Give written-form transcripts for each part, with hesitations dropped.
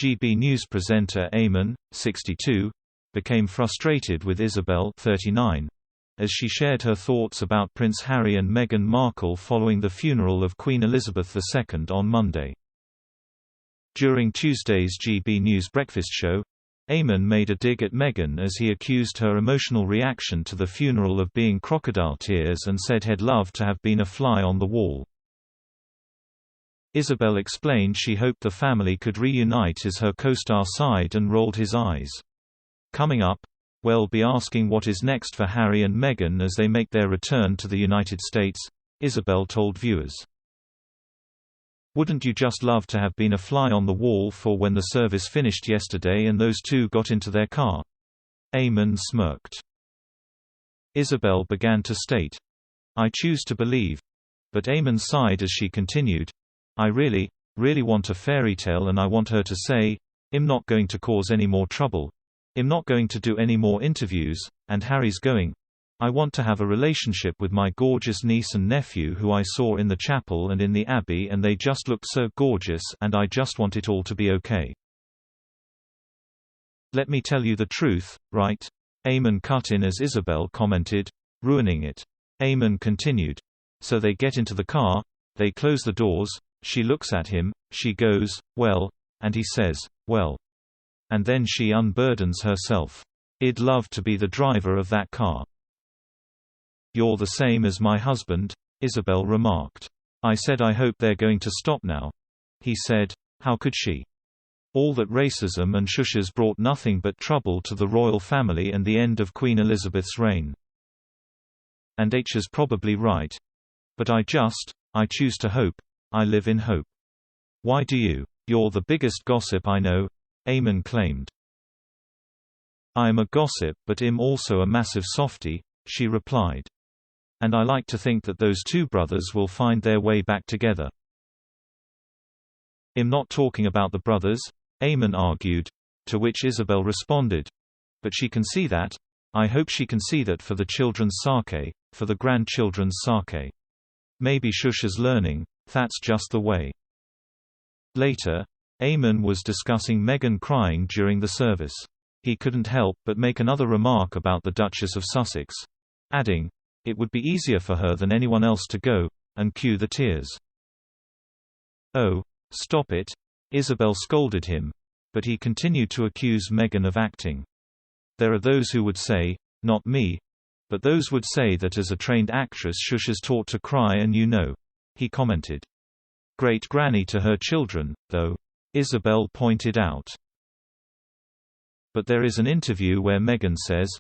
GB News presenter Eamonn, 62, became frustrated with Isabel, 39, as she shared her thoughts about Prince Harry and Meghan Markle following the funeral of Queen Elizabeth II on Monday. During Tuesday's GB News breakfast show, Eamonn made a dig at Meghan as he accused her emotional reaction to the funeral of being crocodile tears and said he'd love to have been a fly on the wall. Isabel explained she hoped the family could reunite as her co-star sighed and rolled his eyes. Coming up, we'll be asking what is next for Harry and Meghan as they make their return to the United States, Isabel told viewers. Wouldn't you just love to have been a fly on the wall for when the service finished yesterday and those two got into their car? Eamonn smirked. Isabel began to state, "I choose to believe." But Eamonn sighed as she continued, "I really want a fairy tale and I want her to say, I'm not going to cause any more trouble. I'm not going to do any more interviews, and Harry's going. I want to have a relationship with my gorgeous niece and nephew who I saw in the chapel and in the abbey and they just look so gorgeous and I just want it all to be okay. Let me tell you the truth, right?" Eamonn cut in as Isabel commented, "Ruining it." Eamonn continued, "So they get into the car, they close the doors, she looks at him, she goes, 'Well,' and he says, 'Well.' And then she unburdens herself. I'd love to be the driver of that car." "You're the same as my husband," Isabel remarked. "I said I hope they're going to stop now." He said, "How could she? All that racism and shushes brought nothing but trouble to the royal family and the end of Queen Elizabeth's reign." And H is probably right. But I choose to hope. I live in hope. "Why do you? You're the biggest gossip I know," Eamonn claimed. "I'm a gossip but I'm also a massive softie," she replied. "And I like to think that those two brothers will find their way back together." "I'm not talking about the brothers," Eamonn argued, to which Isabel responded. "But she can see that. I hope she can see that for the children's sake, for the grandchildren's sake. Maybe shush is learning, that's just the way." Later, Eamonn was discussing Meghan crying during the service. He couldn't help but make another remark about the Duchess of Sussex, adding, "It would be easier for her than anyone else to go, and cue the tears." "Oh, stop it," Isabel scolded him, but he continued to accuse Meghan of acting. "There are those who would say, not me, but those would say that as a trained actress shush is taught to cry and you know," he commented. "Great granny to her children, though," Isabel pointed out. "But there is an interview where Meghan says,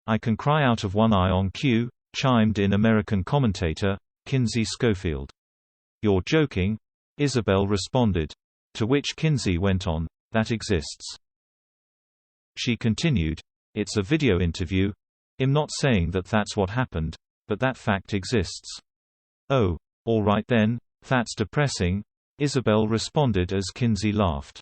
'I can cry out of one eye on cue,'" chimed in American commentator, Kinsey Schofield. "You're joking," Isabel responded, to which Kinsey went on, "That exists." She continued, "It's a video interview. I'm not saying that that's what happened, but that fact exists." "Oh, all right then, that's depressing," Isabel responded as Kinsey laughed.